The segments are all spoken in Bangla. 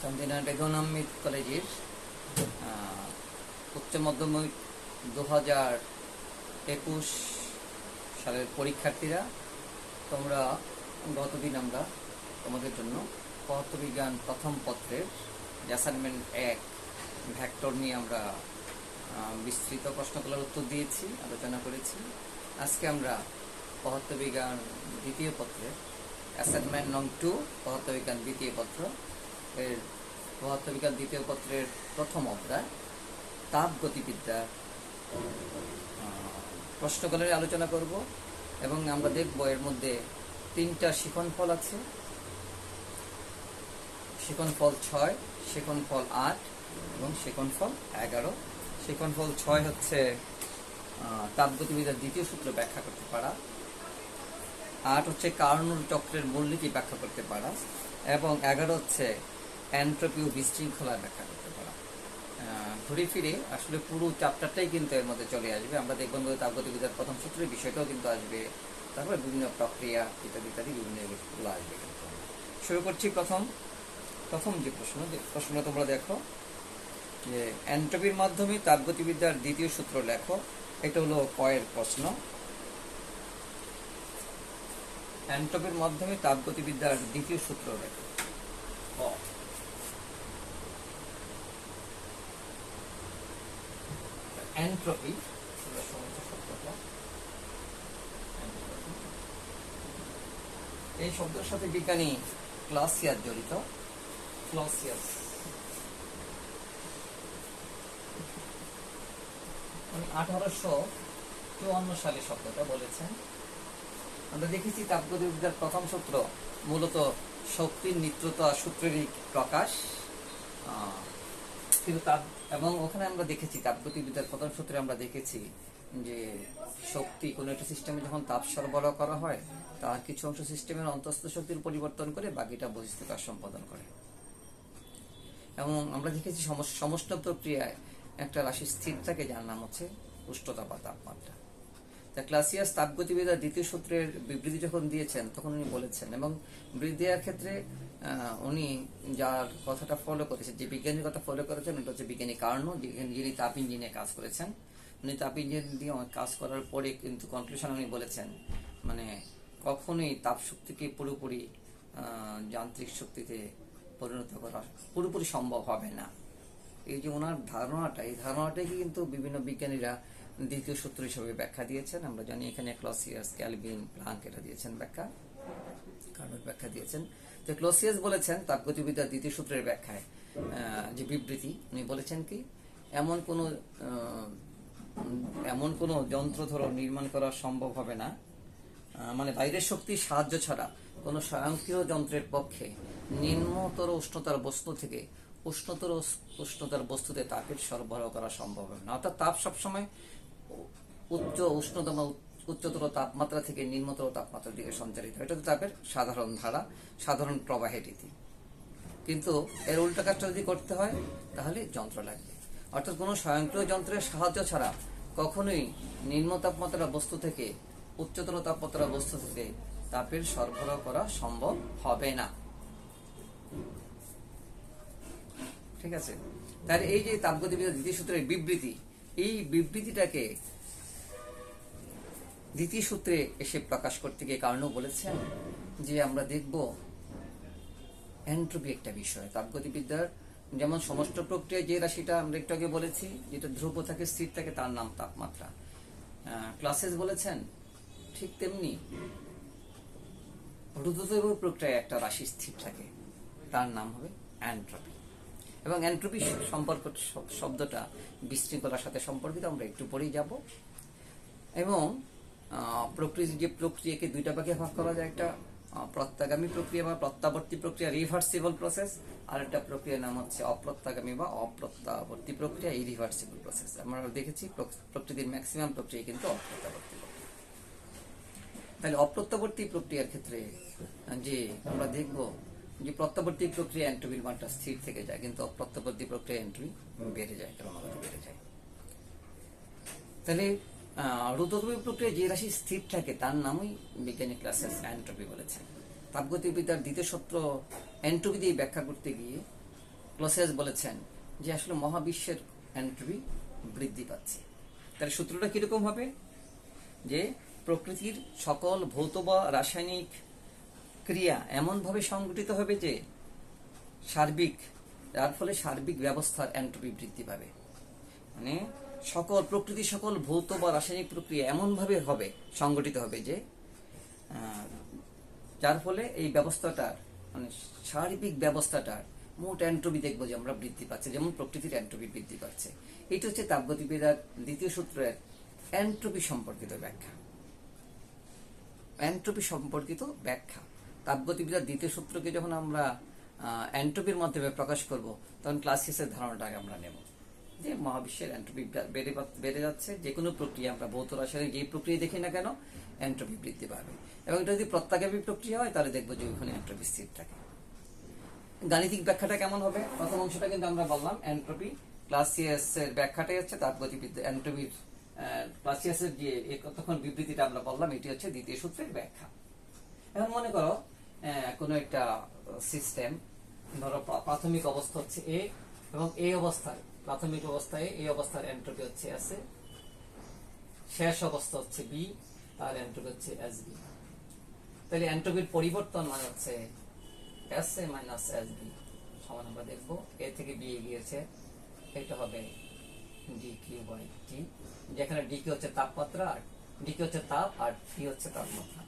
চান্দিনা বেগম আহমেদ কলেজের উচ্চ মাধ্যমিক 2021 সালের পরীক্ষার্থীরা, তোমরা গতদিন আমরা তোমাদের জন্য পদার্থবিজ্ঞান প্রথম পত্রের অ্যাসাইনমেন্ট 1 ভেক্টর নিয়ে আমরা বিস্তৃত প্রশ্নগুলোর উত্তর দিয়েছি, আলোচনা করেছি। আজকে আমরা পদার্থবিজ্ঞান দ্বিতীয় পত্রের অ্যাসাইনমেন্ট নং 2 পদার্থবিজ্ঞান দ্বিতীয় পত্র এর পদার্থবিজ্ঞান দ্বিতীয় পত্রের প্রথম অধ্যায় তাপগতিবিদ্যার প্রশ্নগুলোর আলোচনা করব এবং আমরা দেখব এর মধ্যে 3টা শিখনফল আছে। শিখনফল 6, শিখনফল 8 এবং শিখনফল 11। শিখনফল 6 হচ্ছে তাপগতিবিদ্যার দ্বিতীয় সূত্র ব্যাখ্যা করতে পারা, 8 হচ্ছে কার্নোর চক্রের মূলনীতি ব্যাখ্যা করতে পারা এবং 11 হচ্ছে এনট্রপি ও বিশৃঙ্খলা ব্যাখ্যা করতে পারা। ঘুরে ফিরে আসলে পুরো চ্যাপ্টারটাই কিন্তু এর মধ্যে চলে আসবে। আমরা দেখবেন তাপগতিবিদ্যার প্রথম সূত্রের বিষয়টাও কিন্তু আসবে, তারপরে বিভিন্ন প্রক্রিয়া ইত্যাদি ইত্যাদি বিভিন্ন গুলো আসবে। কিন্তু শুরু করছি প্রথম যে প্রশ্নটা তোমরা দেখো যে এনট্রপির মাধ্যমে তাপগতিবিদ্যার দ্বিতীয় সূত্র লেখো। এটা হলো কয়ের প্রশ্ন। এনট্রপির মাধ্যমে তাপগতিবিদ্যার দ্বিতীয় সূত্র লেখো। এনট্রপি এই শব্দের সাথে বিজ্ঞানী ক্লাসিয়াস জড়িত। ক্লাসিয়াস 1854 সালে শব্দটা বলেছেন। আমরা দেখেছি তাপগতিবিদ্যার প্রথম সূত্র মূলত শক্তির নিত্যতা সূত্রেরই প্রকাশ, কিন্তু এবং ওখানে আমরা দেখেছি তাপগতিবিদ্যার প্রথম সূত্রে আমরা দেখেছি যে শক্তি কোনো একটা সিস্টেমে যখন তাপ সরবরাহ করা হয় তার কিছু অংশ সিস্টেমের অন্তঃস্থ শক্তির পরিবর্তন করে বাকিটা বহিঃস্থ কাজ সম্পাদন করে। এবং আমরা দেখেছি সমষ্ণ প্রক্রিয়ায় একটা রাশি স্থির থাকে যার নাম হচ্ছে উষ্ণতা বা তাপমাত্রা। তা ক্লাসিয়াস তাপগতিবিদ্যার দ্বিতীয় সূত্রের বিবৃতি যখন দিয়েছেন তখন উনি বলেছেন, এবং বিবৃতি দেওয়ার ক্ষেত্রে উনি যার কথাটা ফলো করেছেন, যে বিজ্ঞানীর কথা ফলো করেছেন, এটা হচ্ছে বিজ্ঞানী কার্নো, যিনি তাপ ইঞ্জিনে কাজ করেছেন। উনি তাপ ইঞ্জিন দিয়ে কাজ করার পরে কিন্তু কনক্লুশন উনি বলেছেন মানে কখনোই তাপ শক্তিকে পুরোপুরি যান্ত্রিক শক্তিতে পরিণত করা পুরোপুরি সম্ভব হবে না। এই যে ওনার ধারণাটা, এই ধারণাটাকে কিন্তু বিভিন্ন বিজ্ঞানীরা দ্বিতীয় সূত্র হিসেবে ব্যাখ্যা দিয়েছেন। আমরা জানি এখানে ক্লসিয়াস, ক্যালভিন, প্লাঙ্ক এটা দিয়েছেন ব্যাখ্যা, কার্নোর ব্যাখ্যা দিয়েছেন। তো ক্লসিয়াস বলেছেন তাপগতিবিদ্যার দ্বিতীয় সূত্রের ব্যাখ্যায় যে বিবৃতি, উনি বলেছেন কি এমন কোন যন্ত্র ধরো নির্মাণ করা সম্ভব হবে না, মানে বাইরের শক্তির সাহায্য ছাড়া কোন স্বয়ংক্রিয় যন্ত্রের পক্ষে নিম্নতর উষ্ণতার বস্তু থেকে উষ্ণতার বস্তুতে তাপের সরবরাহ করা সম্ভব হবে না। অর্থাৎ তাপ সবসময় উচ্চতর তাপমাত্রা থেকে নিম্নতর তাপমাত্রার দিকে সঞ্চারিত হয়। এটা তো তাপের সাধারণ ধারা, সাধারণ প্রবাহের রীতি। কিন্তু এর উল্টা কাজটা যদি করতে হয় তাহলে যন্ত্র লাগবে। অর্থাৎ কোনো স্বয়ংক্রিয় যন্ত্রের সাহায্য ছাড়া কখনোই নিম্ন তাপমাত্রার বস্তু থেকে উচ্চতর তাপমাত্রার বস্তু থেকে তাপের সরবরাহ করা সম্ভব হবে না। ঠিক আছে? তাহলে এই যে তাপগতিবিদ্যার দ্বিতীয় সূত্রের বিবৃতি, এই বিবৃতিটাকে দ্বিতীয় সূত্রে এসে প্রকাশ করতে গিয়ে কার্নো বলেছেন যে আমরা দেখব এনট্রপি একটা বিষয়। তাপগতিবিদ্যার যেমন সমষ্ণ প্রক্রিয়া যে রাশিটা আমরা একটু আগে বলেছি যেটা ধ্রুব থাকে, স্থির থাকে, তার নাম তাপমাত্রা। ক্লাসিয়াস বলেছেন ঠিক তেমনি রুদ্ধদ্রব প্রক্রিয়ায় একটা রাশি স্থির থাকে, তার নাম হবে এনট্রপি। এবং এনট্রপি সম্পর্ক শব্দটা বিশৃঙ্খলার সাথে সম্পর্কিত, আমরা একটু পরেই যাব। এবং যে প্রক্রিয়াকে দুইটা ভাগে ভাগ করা যায়, একটা প্রত্যাগামী প্রক্রিয়া বা প্রত্যাবর্তী প্রক্রিয়া, রিভার্সিবল প্রসেস, আর একটা প্রক্রিয়ার নাম হচ্ছে অপ্রত্যাগামী বা অপ্রত্যাবর্তী প্রক্রিয়া, ইরিভার্সিবল প্রসেস। আমরা দেখেছি প্রকৃতির ম্যাক্সিমাম প্রক্রিয়া কিন্তু অপ্রত্যাবর্তী প্রক্রিয়া। তাহলে অপ্রত্যাবর্তী প্রক্রিয়ার ক্ষেত্রে যে আমরা দেখব যে প্রত্যাবর্তী প্রক্রিয়া এনট্রপির মানটা স্থির থেকে যায়, কিন্তু অপ্রত্যাবর্তী প্রক্রিয়া এনট্রপি বেড়ে যায়, ক্রমাগত বেড়ে যায়। তাহলে রুদ্ধদ্রবী প্রক্রিয়া যে রাশি স্থির থাকে তার নামই বিজ্ঞানী ক্লাসিয়াস এনট্রপি বলেছেন। তাপগতিবিদ্যার দ্বিতীয় সূত্র এনট্রপি দিয়ে ব্যাখ্যা করতে গিয়ে ক্লসিয়াস বলেছেন যে আসলে মহাবিশ্বের এন্ট্রপি বৃদ্ধি পাচ্ছে। তাহলে সূত্রটা কিরকম হবে, যে প্রকৃতির সকল ভৌত বা রাসায়নিক ক্রিয়া এমনভাবে সংগঠিত হবে যে যার ফলে সার্বিক ব্যবস্থার এন্ট্রপি বৃদ্ধি পাবে। মানে প্রকৃতির সকল ভৌত বা রাসায়নিক প্রক্রিয়া এমনভাবে হবে, সংগঠিত হবে যে যার ফলে এই ব্যবস্থাটার মানে সার্বিক ব্যবস্থাটার মোট এন্ট্রপি দেখবো যে আমরা বৃদ্ধি পাচ্ছে, যেমন প্রকৃতির এন্ট্রপি বৃদ্ধি পাচ্ছে। এটা হচ্ছে তাপগতিবিদ্যার দ্বিতীয় সূত্রের এন্ট্রপি সম্পর্কিত ব্যাখ্যা। এন্ট্রপি সম্পর্কিত ব্যাখ্যা। তাপগতিবিদ্যার দ্বিতীয় সূত্রকে যখন আমরা এন্ট্রপির মাধ্যমে প্রকাশ করব, তখন ক্লাসিয়াসের ধারণাটাকে আমরা নেব যে মহাবিশ্বের এন্ট্রপি বেড়ে যাচ্ছে। যে কোনো প্রক্রিয়া আমরা ভৌত রাসায়নিক যেই প্রক্রিয়া দেখি না কেন, এন্ট্রপি বৃদ্ধি পাবে। এবং এটা যদি প্রত্যাগামী প্রক্রিয়া হয়, তাহলে দেখবো যে ওখানে এন্ট্রপি স্থির থাকে। গাণিতিক ব্যাখ্যাটা কেমন হবে? প্রথম অংশটা কিন্তু আমরা বললাম এন্ট্রপি। ক্লাসিয়াসের ব্যাখ্যাটাই হচ্ছে তাপগতিবিদ্যা এন্ট্রপির। ক্লাসিয়াসের যে কতক্ষণ বিবৃতিটা আমরা বললাম, এটি হচ্ছে দ্বিতীয় সূত্রের ব্যাখ্যা। এখন মনে করো কোনো একটা সিস্টেম, ধরো প্রাথমিক অবস্থা হচ্ছে এ, এবং এই অবস্থায় প্রাথমিক অবস্থায় এই অবস্থার এন্ট্রপি হচ্ছে এস এ, শেষ অবস্থা হচ্ছে বি, তার এন্ট্রপি হচ্ছে এস বি। তাহলে এন্ট্রপির পরিবর্তন মানে হচ্ছে S A minus S B সমান আমরা দেখবো এ থেকে বি গিয়েছে, এটা হবে ডি কিউ বাই টি, যেখানে ডি কিউ হচ্ছে তাপমাত্রা, আর ডি কিউ হচ্ছে তাপ, আর টি হচ্ছে তাপমাত্রা।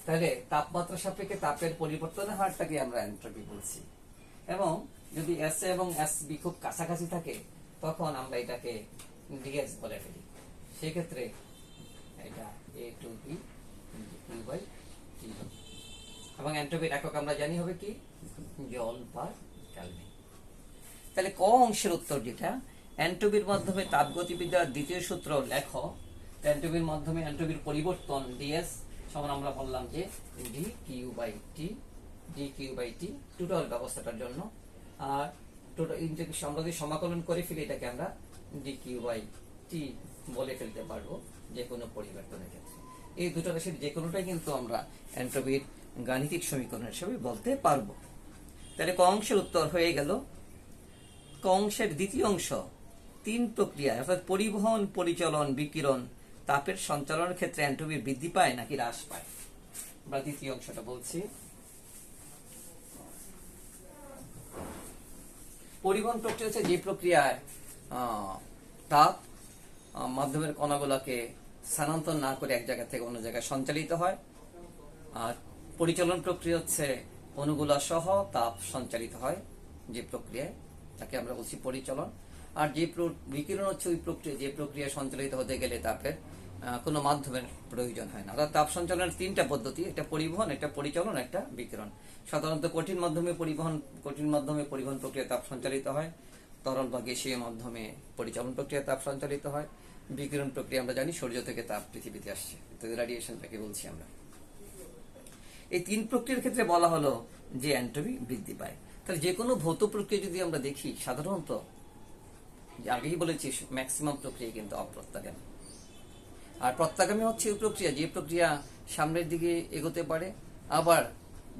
তাহলে তাপমাত্রা সাপেক্ষে তাপের পরিবর্তনের হারটাকে আমরা এন্ট্রপি বলছি। এবং যদি এস এ এবং এস বি খুব কাছাকাছি থাকে, তখন আমরা এটাকে ডিএস বলে ফেলি। সেক্ষেত্রে এটা এ টু বি কিউ বাই টি। এবং এন্ট্রপির একক আমরা জানি হবে কি, জল পার কেলভিন। তাহলে ক অংশের উত্তর যেটা, এন্ট্রপির মাধ্যমে তাপগতিবিদ্যার দ্বিতীয় সূত্র লেখ। এন্ট্রপির মাধ্যমে এন্ট্রপির পরিবর্তন ডিএস সমান আমরা বললাম যে D Q by T total ব্যবস্থাটার জন্য। আর টোটাল ইন্টিগ্রেশন আমরা যদি সমাকলন করে ফেলি, এটাকে আমরা ডি কিউ বাই টি বলে ফেলতে পারবো যে কোনো পরিবর্তনের ক্ষেত্রে। এই দুটো রাশির যে কোনোটাই কিন্তু আমরা এন্ট্রপির গাণিতিক সমীকরণ হিসেবে বলতে পারবো। তাহলে ক অংশের উত্তর হয়ে গেল। ক অংশের দ্বিতীয় অংশ, তিন প্রক্রিয়া অর্থাৎ পরিবহন, পরিচলন, বিকিরণ, তাপের সঞ্চালনের ক্ষেত্রে এন্ট্রপি বৃদ্ধি পায় নাকি হ্রাস পায়। আমরা দ্বিতীয় অংশটা বলছি। পরিবহন প্রক্রিয়া হচ্ছে যে প্রক্রিয়ায় তাপ মাধ্যমের কণাগুলোকে স্থানান্তর না করে এক জায়গা থেকে অন্য জায়গায় সঞ্চালিত হয়। আর পরিচালন প্রক্রিয়া হচ্ছে অণুগুলা সহ তাপ সঞ্চালিত হয় যে প্রক্রিয়ায়, তাকে আমরা বলছি পরিচালন। আর যে বিকিরণ হচ্ছে ওই প্রক্রিয়া, যে প্রক্রিয়া সঞ্চালিত হতে গেলে তাপের কোনো মাধ্যমের প্রয়োজন হয় না। অর্থাৎ তাপ সঞ্চালনের তিনটা পদ্ধতি, একটা পরিবহন, একটা পরিচালন, একটা বিকিরণ। সাধারণত কঠিন মাধ্যমে পরিবহন প্রক্রিয়া তাপ সঞ্চালিত হয়। তরল বা গ্যাসীয় মাধ্যমে পরিচালন প্রক্রিয়া তাপ সঞ্চালিত হয়। বিকিরণ প্রক্রিয়া আমরা জানি সূর্য থেকে তাপ পৃথিবীতে আসছে, রেডিয়েশনটাকে বলছি আমরা। এই তিন প্রক্রিয়ার ক্ষেত্রে বলা হলো যে এন্ট্রপি বৃদ্ধি পায়। তাহলে যে কোনো ভৌত প্রক্রিয়া যদি আমরা দেখি, সাধারণত আগেই বলেছি ম্যাক্সিমাম প্রক্রিয়া কিন্তু অপ্রত্যাগামী। আর প্রত্যাগামী হচ্ছে ওই প্রক্রিয়া যে প্রক্রিয়া সামনের দিকে এগোতে পারে, আবার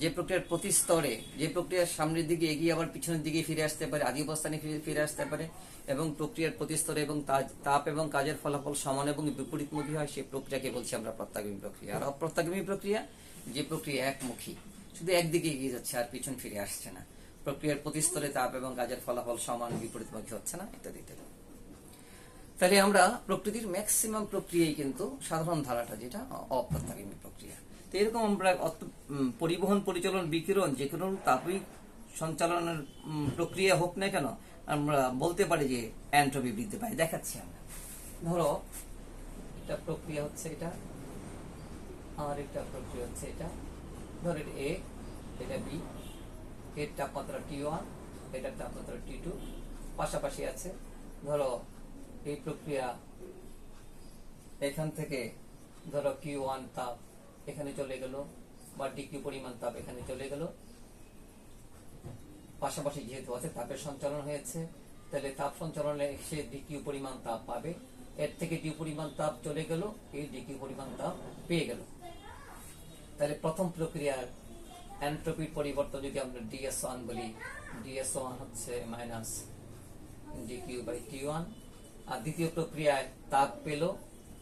যে প্রক্রিয়ার প্রতি স্তরে, যে প্রক্রিয়ার সামনের দিকে এগিয়ে আবার পিছনের দিকে ফিরে আসতে পারে, আদি অবস্থানে ফিরে আসতে পারে, এবং প্রক্রিয়ার প্রতি স্তরে এবং তাপ এবং কাজের ফলাফল সমান এবং বিপরীতমুখী হয়, সেই প্রক্রিয়াকে বলছি আমরা প্রত্যাগামী প্রক্রিয়া। আর অপ্রত্যাগামী প্রক্রিয়া যে প্রক্রিয়া একমুখী, শুধু একদিকে এগিয়ে যাচ্ছে আর পিছন ফিরে আসছে না, প্রক্রিয়ার প্রতি স্তরে তাপ এবং কাজের ফলাফল সমান বিপরীতমুখী হচ্ছে না, ইত্যাদি ইত্যাদি। তাহলে আমরা প্রকৃতির ম্যাক্সিমাম প্রক্রিয়াই কিন্তু সাধারণ ধারাটা যেটা অপ্রত্যাগামী প্রক্রিয়া। তো এরকম আমরা পরিবহন, পরিচালন, বিকিরণ যে কোনো তাপীয় সঞ্চালনের প্রক্রিয়া হোক না কেন, আমরা বলতে পারি যে এন্ট্রপি বৃদ্ধি পায়। দেখাচ্ছি আমরা। ধরো একটা প্রক্রিয়া হচ্ছে এটা, আর একটা প্রক্রিয়া হচ্ছে এটা। ধরো এ, এটা বি, এর তাপমাত্রা T1, এটার তাপমাত্রা T2 পাশাপাশি আছে। ধরো এই প্রক্রিয়া এখান থেকে ধরো Q1 তাপ এখানে চলে গেল, বা DQ পরিমাণ তাপ এখানে চলে গেল, পাশাপাশি যেহেতু আছে তাপের সঞ্চালন হয়েছে, তাহলে তাপ সঞ্চালনে সে DQ পরিমাণ তাপ পাবে। এর থেকে DQ পরিমাণ তাপ চলে গেল, এই DQ পরিমাণ তাপ পেয়ে গেল। তাহলে প্রথম প্রক্রিয়ার এন্ট্রপির পরিবর্তন যদি আমরা ds1 বলি, ds1 হচ্ছে মাইনাস dq বাই t1, আর দ্বিতীয় প্রক্রিয়ায় তাপ পেল,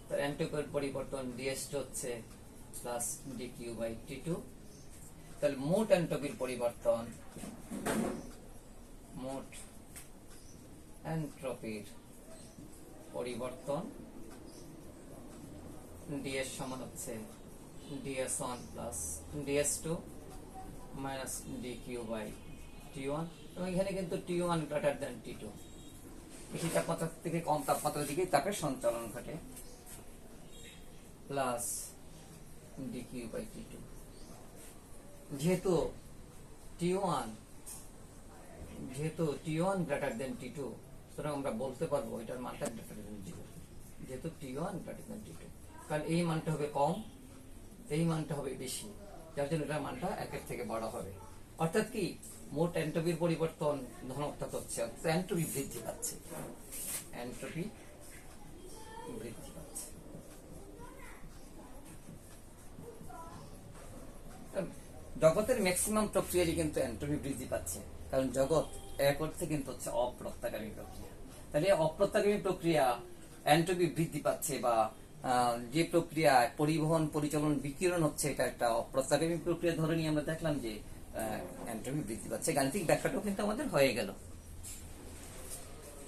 তার এন্ট্রপির পরিবর্তন ds2 হচ্ছে প্লাস dq বাই t2। তাহলে মোট এন্ট্রপির পরিবর্তন, মোট এন্ট্রপির পরিবর্তন ds সমান হচ্ছে ds1 plus ds2 minus dq by t1, এবং এখানে কিন্তু t1 গ্রেটার দেন t2, বেশি তাপমাত্রা থেকে কম তাপমাত্রার দিকে তাপের সঞ্চালন ঘটে, প্লাস dq বাই t2। যেহেতু t1 গ্রেটার দেন t2, সুতরাং আমরা বলতে পারবো এটার মানটা গ্রেটার দেন 0, যেহেতু t1 গ্রেটার দেন t2, কারণ এই মানটা হবে কম, এই মানটা হবে বেশি, যার জন্য এটার মানটা 1 থেকে বড় হবে। অর্থাৎ কি, মোট এন্ট্রপির পরিবর্তন ধনাত্মক হচ্ছে, এন্ট্রপি বৃদ্ধি পাচ্ছে, এন্ট্রপি বৃদ্ধি পাচ্ছে। জগতের ম্যাক্সিমাম প্রক্রিয়ারই কিন্তু এন্ট্রপি বৃদ্ধি পাচ্ছে, কারণ জগৎ এক অর্থে কিন্তু হচ্ছে অপ্রত্যাগামী প্রক্রিয়া। তাহলে অপ্রত্যাগামী প্রক্রিয়া এন্ট্রপি বৃদ্ধি পাচ্ছে, বা যে প্রক্রিয়ায় পরিবহন, পরিচালন, বিকিরণ হচ্ছে, এটা একটা অপ্রত্যাগামী প্রক্রিয়া ধরে নিয়ে আমরা দেখলাম যে এন্ট্রপি বৃদ্ধি পাচ্ছে। গাণিতিক ব্যাখ্যাটাও কিন্তু আমাদের হয়ে গেল।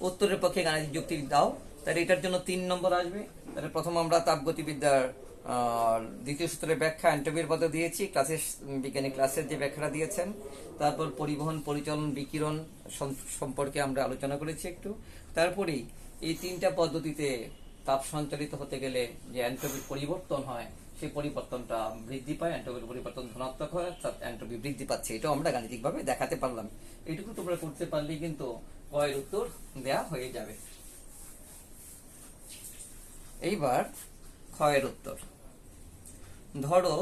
উত্তরের পক্ষে গাণিতিক যুক্তি দাও। তাহলে এটার জন্য 3 নম্বর আসবে। তাহলে প্রথম আমরা তাপগতিবিদ্যার দ্বিতীয় সূত্রের ব্যাখ্যা এন্ট্রপির পদে দিয়েছি, ক্লাসের বিজ্ঞানী ক্লাসের যে ব্যাখ্যাটা দিয়েছেন। তারপর পরিবহন, পরিচালন, বিকিরণ সম্পর্কে আমরা আলোচনা করেছি একটু। তারপরেই এই 3টা পদ্ধতিতে তাপ সঞ্চালিত হতে গেলে যে এন্ট্রপির পরিবর্তন হয়, সেই পরিবর্তনটা বৃদ্ধি পায়, এন্ট্রপির পরিবর্তন ধনাত্মক হয়, অর্থাৎ এন্ট্রপি বৃদ্ধি পাচ্ছে। এটাও আমরা গাণিতিকভাবে দেখাতে পারলাম। এইটুকু তোমরা করতে পারলেই কিন্তু কয়ের উত্তর দেয়া হয়ে যাবে। এইবার ক্ষয়ের উত্তর। ধরো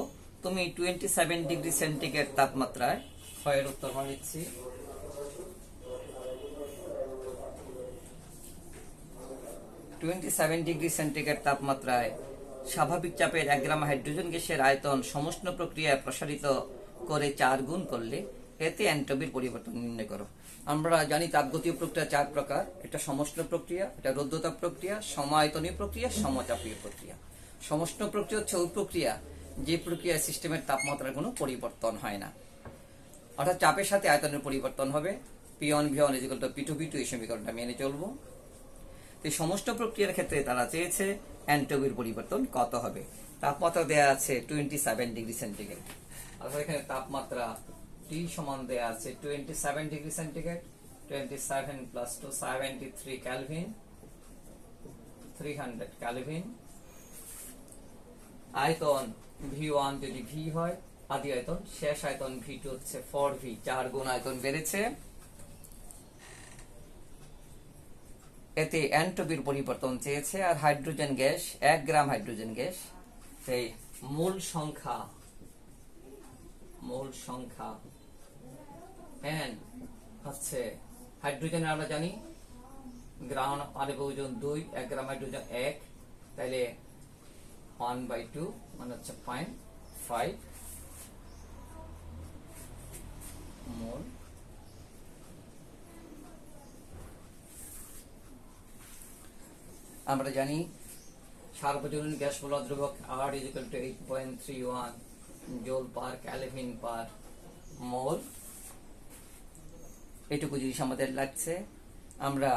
তুমি 27 ডিগ্রি সেন্টিগ্রেড তাপমাত্রায়, ক্ষয়ের উত্তর মানে নিচ্ছি 27 ডিগ্রি সেন্টিগ্রেড তাপমাত্রায় স্বাভাবিক চাপের 1 গ্রাম হাইড্রোজেন গ্যাসের আয়তন সমষ্ণ প্রক্রিয়ায় প্রসারিত করে 4 গুণ করলে এতে এন্ট্রপির পরিবর্তন নির্ণয় করো। আমরা জানি তাপগতীয় প্রক্রিয়া 4 প্রকার। এটা সমষ্ণ প্রক্রিয়া, এটা রৌদ্রতাপ প্রক্রিয়া, সমায়তনীয় প্রক্রিয়া, সমচাপীয় প্রক্রিয়া। সমষ্ণ প্রক্রিয়া হচ্ছে ওই প্রক্রিয়া যে প্রক্রিয়ায় সিস্টেমের তাপমাত্রার কোনো পরিবর্তন হয় না, অর্থাৎ চাপের সাথে আয়তনের পরিবর্তন হবে। P1 V1 = P2 V2, এই সমীকরণটা মেনে চলবো। এই সমষ্ণ প্রক্রিয়ার ক্ষেত্রে তারা চেয়েছে এন্ট্রপির পরিবর্তন কত হবে। তাপমাত্রা দেয়া আছে 27 ডিগ্রি সেন্টিগ্রেড, অর্থাৎ এখানে তাপমাত্রা T সমান দেয়া আছে 27 degree centigrade, 27 plus 2 73 kelvin, 300 kelvin. আয়তন V1 যদি V হয়, আদি আয়তন, শেষ আয়তন V2 হচ্ছে 4V, 4 গুণ আয়তন বেড়েছে। এতে এন্ট্রপির পরিবর্তন চেয়েছে। আর hydrogen gas, 1 gram hydrogen gas, সেই মোল সংখ্যা n হচ্ছে, হাইড্রোজেনের আমরা জানি গ্রাম পানির ওজন 2, 1 গ্রাম হাইড্রোজেন 1, তাহলে 1/2 মানে হচ্ছে 0.5 মোল। আমরা জানি সার্বজনীন গ্যাস বলয় দ্রবক R = 8.31 জোল পার কেলভিন পার মোল। এটুকু জিনিস আমাদের লাগছে। আমরা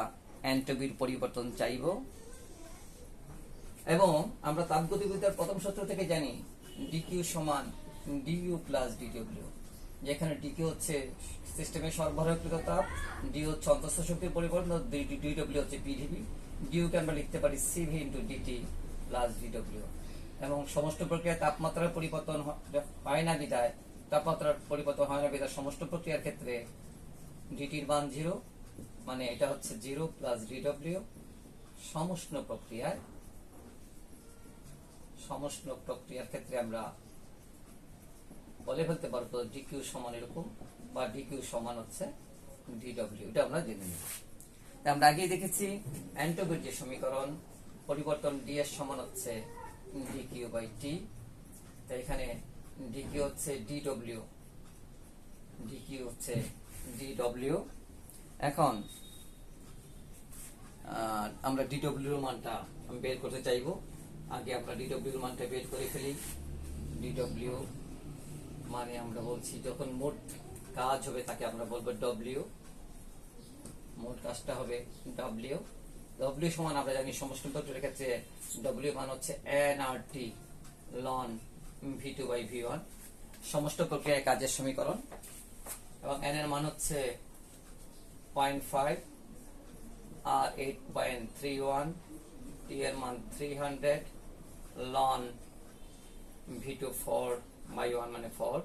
এন্ট্রপির পরিবর্তন চাইব, এবং আমরা তাপগতিবিদ্যার প্রথম সূত্র থেকে জানি dq সমান du প্লাস dw, যেখানে dq হচ্ছে সিস্টেমের সরবরাহকৃত তাপ, d হচ্ছে অন্তঃস্থ শক্তির পরিবর্তন, dw হচ্ছে pdv। du কে আমরা লিখতে পারি cv × dt প্লাস dw। এবং সমষ্ণ প্রক্রিয়ায় তাপমাত্রার পরিবর্তন হয় না বিধায়, সমষ্ণ প্রক্রিয়ার ক্ষেত্রে dt এর মান 0, মানে এটা হচ্ছে 0 প্লাস dw। সমষ্ণ প্রক্রিয়ার ক্ষেত্রে আমরা বলে ফেলতে পারবো dq সমান এরকম, বা dq সমান হচ্ছে dw। এটা আমরা জেনে নিব। আমরা আগেই দেখেছি এন্ট্রপির যে সমীকরণ, পরিবর্তন ds সমান হচ্ছে dq বাই t। তাই এখানে dq হচ্ছে dw ডিকিউ হচ্ছে ডিডব্লিউ। এখন আমরা ডিডব্লিউ এর মানটা বের করতে চাইবো। আগে আমরা ডিডব্লিউ এর মানটা বের করে ফেলি। ডিডব্লিউ মানে আমরা বলছি যখন মোট কাজ হবে তাকে আমরা বলবো ডব্লিউ। মোট কাজটা হবে ডব্লিউ। ডব্লিউ সমান আমরা জানি সমষ্টি তত্ত্বের ক্ষেত্রে ডব্লিউ মান হচ্ছে NRT ln V two by V one সমষ্টি প্রক্রিয়ায় কাজের সমীকরণ। এবং এন এর মান হচ্ছে 0.5 আর 8.31, টি এর মান 300, লন ভি2 4/1 মানে 4,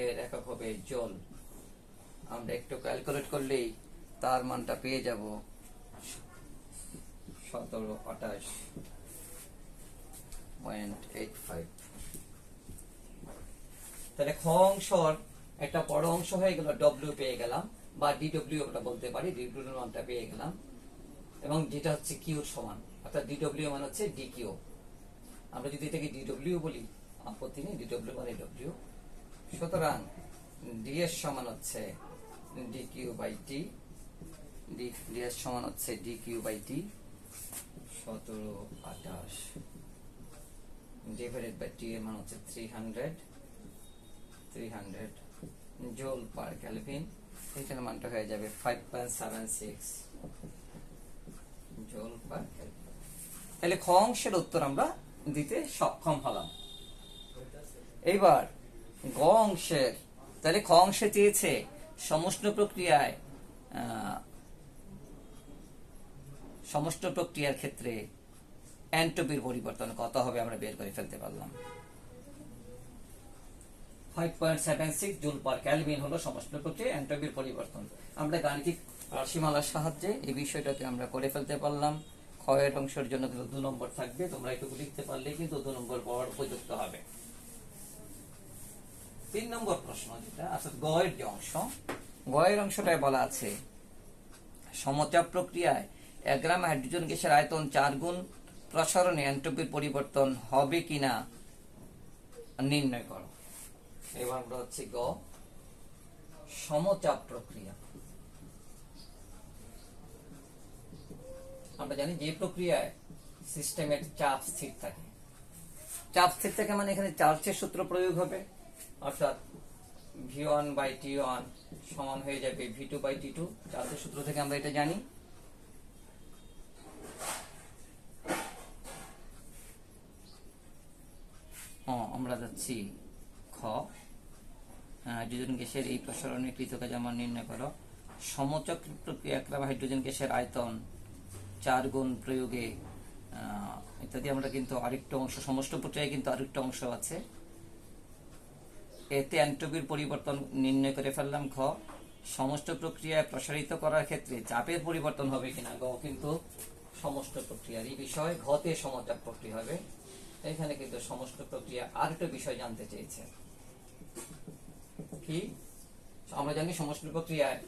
এর একক হবে জোল। আমরা একটু ক্যালকুলেট করলেই তার মানটা পেয়ে যাব 1728.85। তাহলে খ অংশর একটা বড় অংশ হয়ে গেল, ডব্লিউ পেয়ে গেলাম বা ডিডব্লিউ আমরা বলতে পারি, ডিডব্লিউ এর মানটা পেয়ে গেলাম। এবং যেটা হচ্ছে কিউর সমান, অর্থাৎ ডিডব্লিউ মান হচ্ছে ডিকিউ। আমরা যদি এটাকে ডিডব্লিউ বলি আপত্তি নেই, ডিডব্লিউ মানে ডব্লিউ। সুতরাং ডি এর সমান হচ্ছে ডিকিউ বাই টি, ডি এর সমান হচ্ছে D Q by T 1728 divided by T এর মান হচ্ছে 300 জুল পার কেলভিন। এটার মানটা হয়ে যাবে 5.76 জুল পার কেলভিন। তাহলে খ অংশের উত্তর আমরা দিতে সক্ষম হলাম। এবার গ অংশের, তাহলে খ অংশে চেয়েছে সমষ্টি প্রক্রিয়ার ক্ষেত্রে এন্ট্রপির পরিবর্তন কত হবে আমরা বের করে ফেলতে পারলাম। 5.76 জুল পার কেলভিন হলো সমষ্টি প্রক্রিয়া এন্ট্রপির পরিবর্তন। আমরা গাণিতিক রাশিমালার সাহায্যে এই বিষয়টাকে আমরা করে ফেলতে পারলাম। ক্ষয়ের অংশের জন্য কিন্তু 2 নম্বর থাকবে, তোমরা এটুকু লিখতে পারলে কিন্তু 2 নম্বর পাওয়ার উপযুক্ত হবে। 3 নম্বর প্রশ্ন যেটা অর্থাৎ গ এর যে অংশ, গ এর অংশটায় বলা আছে সমচাপ প্রক্রিয়ায় 1 গ্রাম হাইড্রোজেন গ্যাসের আয়তন 4 গুণ প্রসারণে এন্ট্রপির পরিবর্তন হবে কিনা নির্ণয় করো। এবার আমরা হচ্ছে গ সমচাপ প্রক্রিয়া। আমরা জানি যে প্রক্রিয়ায় সিস্টেমের চাপ স্থির থাকে, চাপ স্থির থাকে মানে এখানে চার্জের সূত্র প্রয়োগ হবে, অর্থাৎ v1 বাই t1 সমান হয়ে যাবে v2 বাই t2। চার্জের সূত্র থেকে আমরা এটা জানি। আমরা যাচ্ছি খ, হাইড্রোজেন গ্যাসের এই প্রসারণে কৃতকাজ মান নির্ণয় করো। সমচাপ প্রক্রিয়া 1 গ্রাম হাইড্রোজেন গ্যাসের আয়তন 4 গুণ প্রয়োগে ইত্যাদি। আমরা কিন্তু আরেকটা অংশ সমষ্টি প্রক্রিয়ায় কিন্তু আরেকটা অংশ আছে, এতে এন্ট্রপির পরিবর্তন নির্ণয় করে ফেললাম। খ সমষ্টি প্রক্রিয়ায় প্রসারিত করার ক্ষেত্রে চাপের পরিবর্তন হবে কিনা। গ কিন্তু সমষ্টি প্রক্রিয়ারই বিষয়, ঘতে সমচাপ প্রক্রিয়া হবে। এখানে কিন্তু সমষ্টি প্রক্রিয়া আরেকটা বিষয় জানতে চেয়েছে কি, আমরা জানি সমষ্টি প্রক্রিয়ায়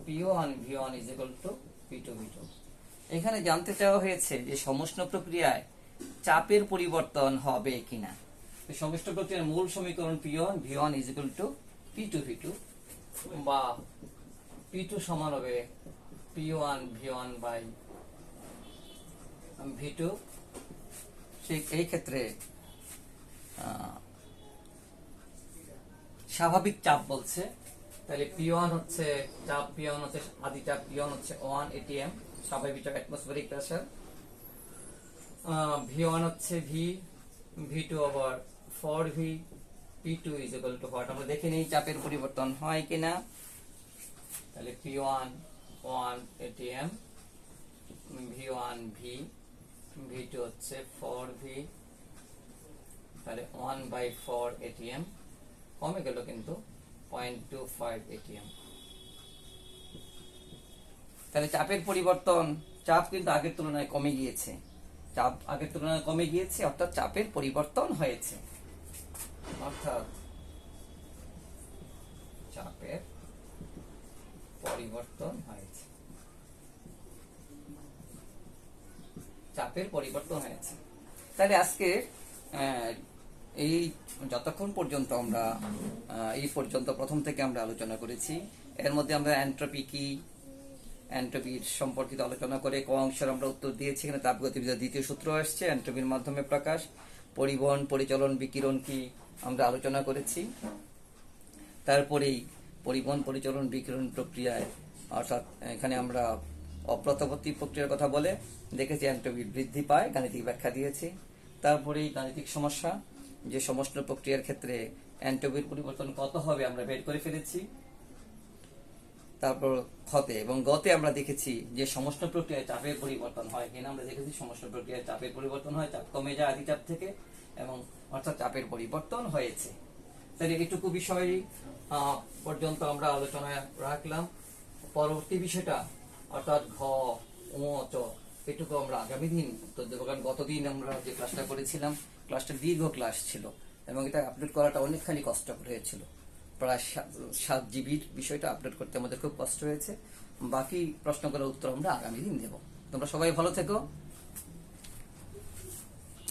P1 V1 is equal to P2 V2। এখানে জানতে চাওয়া হয়েছে যে সমষ্টি প্রক্রিয়ায় চাপের পরিবর্তন হবে কিনা। সমষ্টি প্রক্রিয়ার মূল সমীকরণ P1 V1 is equal to P2 V2 বা P2 সমান হবে P1 V1 by V2। ঠিক এই ক্ষেত্রে স্বাভাবিক চাপ বলছে, তাহলে P1 হচ্ছে চাপ, P1 হচ্ছে আদি চাপ, P1 হচ্ছে 1 atm স্বাভাবিক চাপ অ্যাটমসফিয়ারিক প্রেসার। V1 হচ্ছে V, V2 আবার 4V, P2 is equal to what আমরা দেখে নেই চাপের পরিবর্তন হয় কিনা। তাহলে P1 1 atm, V1 V, V2 হচ্ছে 4V, তাহলে 1/4 atm কমে গেল কিন্তু 0.25 atm। তাহলে চাপের পরিবর্তন, চাপ কিন্তু আগের তুলনায় কমে গিয়েছে, চাপ আগের তুলনায় কমে গিয়েছে অর্থাৎ চাপের পরিবর্তন হয়েছে, অর্থাৎ চাপের পরিবর্তন হয়েছে, চাপের পরিবর্তন হয়েছে। তাহলে আজকে এই যতক্ষণ পর্যন্ত আমরা এই পর্যন্ত প্রথম থেকে আমরা আলোচনা করেছি, এর মধ্যে আমরা এন্ট্রপি কি, এন্ট্রপির সম্পর্কিত আলোচনা করে ক অংশের আমরা উত্তর দিয়েছি। এখানে তাপগতিবিদ্যার দ্বিতীয় সূত্র আসছে, এন্ট্রপির মাধ্যমে প্রকাশ। পরিবহন, পরিচলন, বিকিরণ কি আমরা আলোচনা করেছি। তারপরেই পরিবহন, পরিচলন, বিকিরণ প্রক্রিয়ায়, অর্থাৎ এখানে আমরা অপ্রত্যাবর্তী প্রক্রিয়ার কথা বলে দেখেছি এন্ট্রপি বৃদ্ধি পায়, গাণিতিক ব্যাখ্যা দিয়েছি। তারপরেই গাণিতিক সমস্যা, যে সমস্ত প্রক্রিয়ার ক্ষেত্রে এন্ট্রপির পরিবর্তন কত হবে আমরা বের করে ফেলেছি। তারপর ক্ষতে এবং গতে আমরা দেখেছি যে সমস্ত প্রক্রিয়ায় চাপের পরিবর্তন হয়। এখানে আমরা দেখেছি সমস্ত প্রক্রিয়ায় চাপের পরিবর্তন হয়, চাপ কমে যায় আদি চাপ থেকে, এবং অর্থাৎ চাপের পরিবর্তন হয়েছে। তাহলে এইটুকু বিষয় পর্যন্ত আমরা আলোচনায় রাখলাম। পরবর্তী বিষয়টা অর্থাৎ ঘ, ও, চ, এটুকু আমরা আগামী দিন উত্তর দেবো। কারণ গতদিন আমরা যে ক্লাসটা করেছিলাম, ক্লাসটা দীর্ঘ ক্লাস ছিল এবং এটা আপলোড করাটা অনেকখানি কষ্টকর হয়েছিল। প্রায় 7 জিবির বিষয়টা আপলোড করতে আমাদের খুব কষ্ট হয়েছে। বাকি প্রশ্নগুলোর উত্তর আমরা আগামী দিন দেবো। তোমরা সবাই ভালো থেকো।